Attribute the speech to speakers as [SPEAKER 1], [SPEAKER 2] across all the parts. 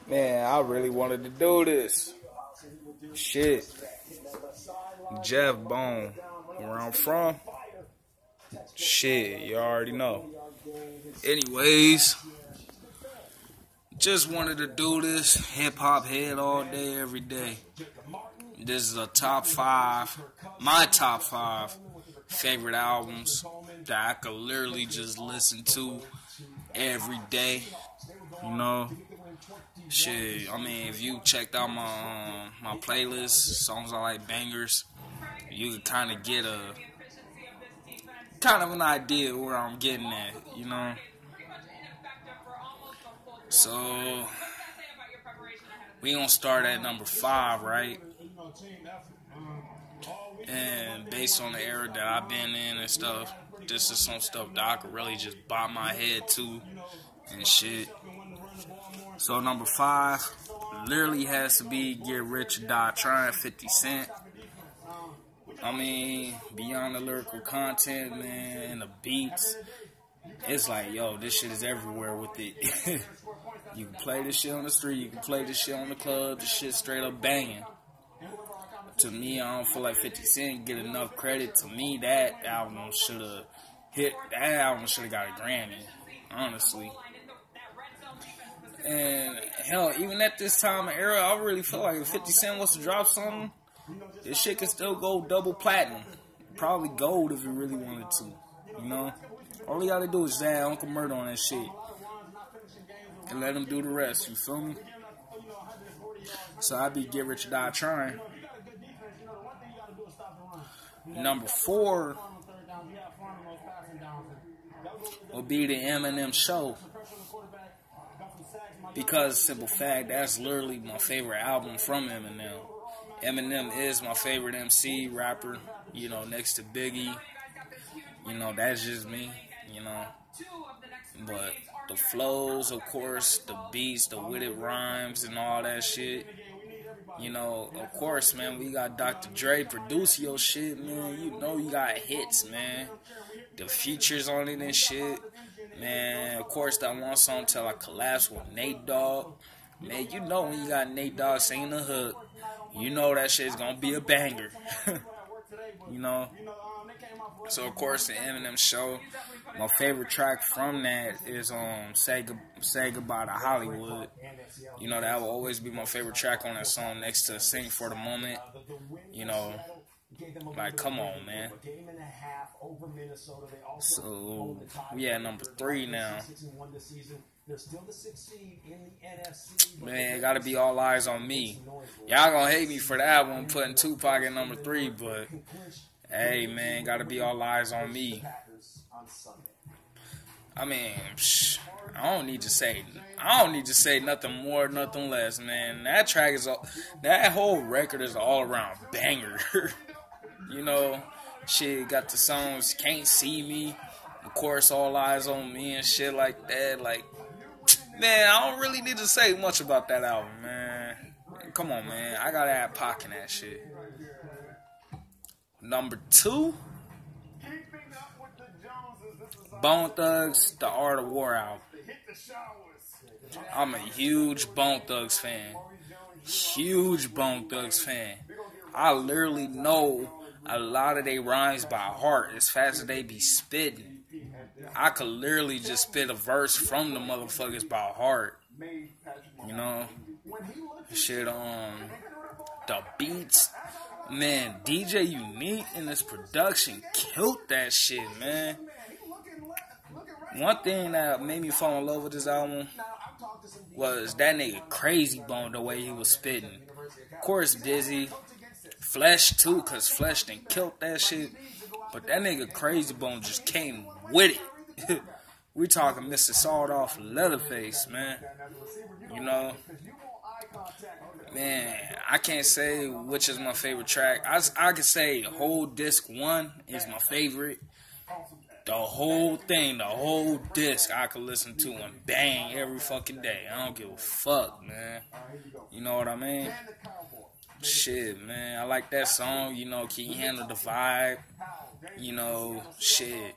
[SPEAKER 1] Man, I really wanted to do this. Shit. Jeff Bone. Where I'm from? Shit, you already know. Anyways, just wanted to do this. Hip-hop head all day, every day. This is a top 5, my top 5 favorite albums that I could literally just listen to every day. You know? Shit, I mean, if you checked out my playlist, songs I like bangers, you could kind of get an idea where I'm getting at, you know? So, we gonna start at number 5, right? And based on the era that I've been in and stuff, this is some stuff that I could really just bob my head to and shit. So number 5 literally has to be Get Rich or Die Trying, 50 Cent. I mean, beyond the lyrical content, man, and the beats, it's like, yo, this shit is everywhere with it. You can play this shit on the street, you can play this shit on the club, this shit straight up banging. To me, I don't feel like 50 Cent get enough credit. To me, that album should have got a Grammy, honestly. And hell, even at this time and era, I really feel like if 50 Cent was to drop something, this shit could still go double platinum. Probably gold if you really wanted to, you know? All you gotta do is add Uncle Murder on that shit. And let him do the rest, you feel me? So I be Get Rich or Die Trying. Number 4 will be the Eminem Show. Because, simple fact, that's literally my favorite album from Eminem. Eminem is my favorite MC, rapper, you know, next to Biggie. You know, that's just me, you know. But the flows, of course, the beats, the witted rhymes and all that shit. You know, of course, man, we got Dr. Dre produce your shit, man. You know you got hits, man. The features on it and shit. Man, of course, that one song till I collapse with Nate Dogg. Man, you know when you got Nate Dogg singing the hook, you know that shit's gonna be a banger. You know? So, of course, the Eminem Show. My favorite track from that is Say Goodbye to Hollywood. You know, that will always be my favorite track on that song next to Sing for the Moment. You know, like, come on, man. So, we at number 3 now. Man, it gotta be All Eyes on Me. Y'all gonna hate me for that one, putting Tupac at number 3, but hey, man, gotta be All Eyes on Me. I mean, I don't need to say nothing more, nothing less, man. That whole record is all around banger. You know, shit, got the songs Can't See Me, of course, All Eyes on Me and shit like that. Like, man, I don't really need to say much about that album, man. Come on, man, I gotta add Pac in that shit. Number 2, Bone Thugs, The Art of War album. I'm a huge Bone Thugs fan. Huge Bone Thugs fan. I literally know a lot of their rhymes by heart as fast as they be spitting. I could literally just spit a verse from the motherfuckers by heart. You know? Shit, the beats. Man, DJ Unique in this production killed that shit, man. One thing that made me fall in love with this album was that nigga Crazy Bone, the way he was spitting. Of course, Dizzy, Flesh too, cause Flesh done killed that shit. But that nigga Crazy Bone just came with it. We talking Mr. Sawed Off Leatherface, man. You know, man, I can't say which is my favorite track. I could say the whole disc 1 is my favorite. The whole thing, the whole disc, I could listen to and bang every fucking day. I don't give a fuck, man. You know what I mean? Shit, man. I like that song. You know, Can You Handle the Vibe? You know, shit.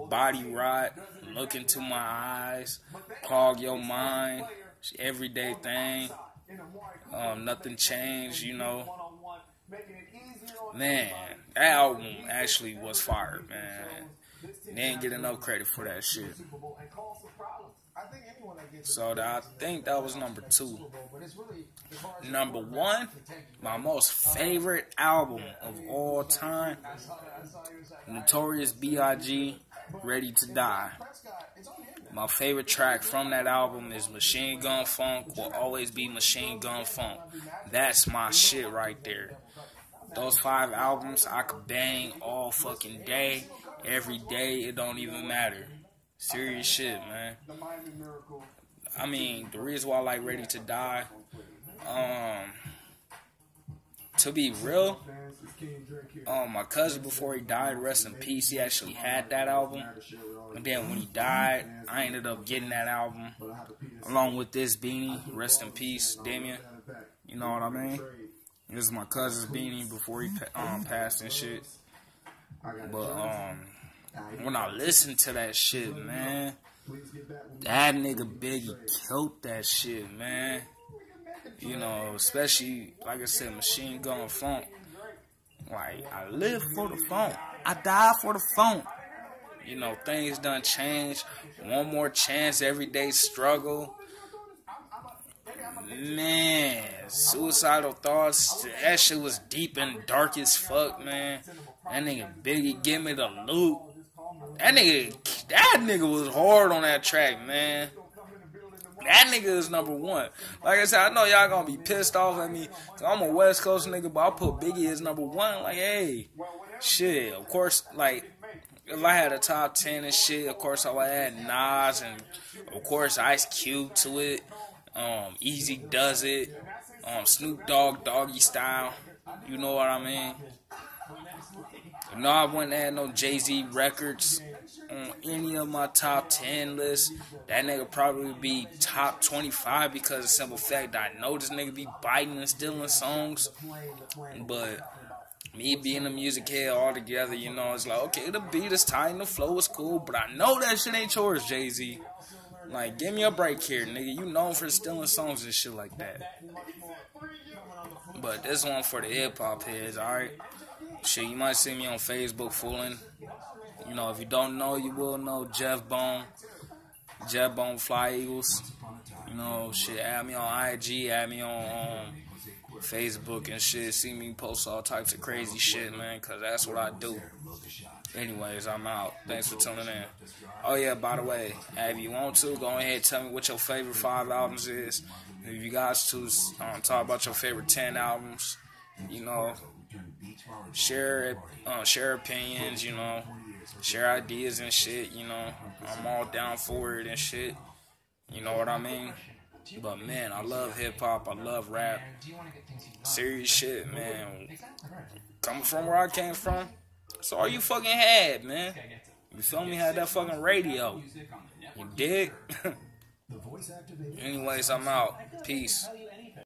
[SPEAKER 1] Body Rot, Look Into My Eyes, Clog Your Mind. everyday thing. Nothing changed, you know. Man, that album actually was fire, man. Didn't get enough credit for that shit. So I think that was number 2. Number 1, my most favorite album of all time, Notorious B.I.G. Ready to Die. My favorite track from that album is Machine Gun Funk. Will always be Machine Gun Funk. That's my shit right there. Those 5 albums I could bang all fucking day, every day. It don't even matter. Serious shit, man. I mean, the reason why I like Ready to Die, to be real, my cousin, before he died, rest in peace, he actually had that album. And then when he died, I ended up getting that album along with this beanie. Rest in peace, Damien. You know what I mean? This is my cousin's beanie before he passed and shit. But when I listen to that shit, man, that nigga Biggie killed that shit, man. You know, especially, like I said, Machine Gun Funk. Like, I live for the funk. I die for the funk. You know, things done changed. One more chance, everyday struggle. Man, suicidal thoughts. That shit was deep and dark as fuck, man. That nigga Biggie, give me the loot. That nigga was hard on that track, man. That nigga is number 1. Like I said, I know y'all gonna be pissed off at me. Cause I'm a West Coast nigga, but I put Biggie as number 1. Like, hey, shit. Of course, like, if I had a top 10 and shit, of course I would add Nas and, of course, Ice Cube to it. Easy Does It. Snoop Dogg, Doggy Style. You know what I mean? No, I wouldn't add no Jay-Z records on any of my top 10 lists. That nigga probably would be top 25 because of the simple fact that I know this nigga be biting and stealing songs. But me being a music head altogether, you know, it's like, okay, the beat is tight and the flow is cool, but I know that shit ain't yours, Jay-Z. Like, give me a break here, nigga. You known for stealing songs and shit like that. But this one for the hip-hop heads, alright? Shit, you might see me on Facebook fooling. You know, if you don't know, you will know. Jeff Bone Fly Eagles. You know, shit, add me on IG, add me on Facebook and shit. See me post all types of crazy shit, man, because that's what I do. Anyways, I'm out. Thanks for tuning in. Oh, yeah, by the way, if you want to, go ahead and tell me what your favorite 5 albums is. If you guys choose, talk about your favorite 10 albums, you know, share opinions, you know, share ideas and shit, you know. I'm all down for it and shit. You know what I mean? But, man, I love hip-hop. I love rap. Serious shit, man. Coming from where I came from, that's all you fucking had, man. You feel me? Had that fucking radio. You dig? Anyways, I'm out. Peace.